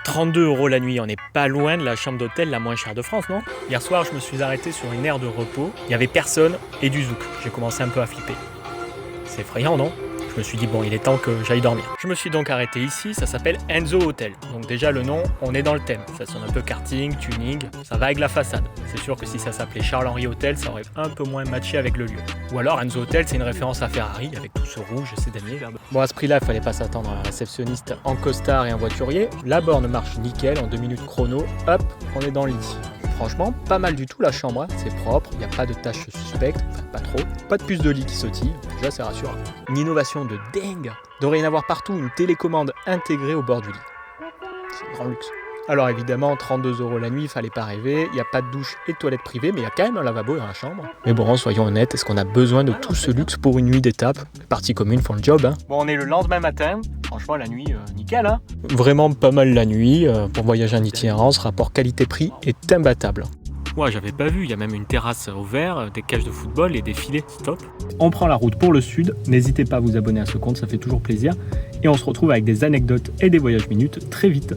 32 € la nuit, on n'est pas loin de la chambre d'hôtel la moins chère de France, non? Hier soir, je me suis arrêté sur une aire de repos. Il n'y avait personne et du zouk. J'ai commencé un peu à flipper. C'est effrayant, non? Je me suis dit, bon, il est temps que j'aille dormir. Je me suis donc arrêté ici, ça s'appelle Enzo Hotel. Donc déjà, le nom, on est dans le thème. Ça sonne un peu karting, tuning, ça va avec la façade. C'est sûr que si ça s'appelait Charles-Henri Hotel, ça aurait un peu moins matché avec le lieu. Ou alors Enzo Hotel, c'est une référence à Ferrari, avec tout ce rouge et ces damiers. Bon, à ce prix-là, il fallait pas s'attendre à un réceptionniste en costard et un voiturier. La borne marche nickel, en 2 minutes chrono, hop, on est dans le lit. Franchement, pas mal du tout la chambre, hein. C'est propre, il n'y a pas de taches suspectes, enfin pas trop, pas de puce de lit qui sautille, déjà c'est rassurant. Une innovation de dingue, devrait y en avoir partout une télécommande intégrée au bord du lit. C'est un grand luxe. Alors évidemment, 32 € la nuit, il fallait pas rêver, il n'y a pas de douche et de toilette privée, mais il y a quand même un lavabo dans la chambre. Mais bon, soyons honnêtes, est-ce qu'on a besoin de tout ce luxe pour une nuit d'étape? Les parties communes font le job, hein. Bon, on est le lendemain matin, franchement la nuit, nickel, hein. Vraiment pas mal la nuit, pour voyager en itinérance, rapport qualité-prix est imbattable. Ouais, j'avais pas vu, il y a même une terrasse au vert, des cages de football et des filets, stop. On prend la route pour le sud, n'hésitez pas à vous abonner à ce compte, ça fait toujours plaisir. Et on se retrouve avec des anecdotes et des voyages minutes très vite.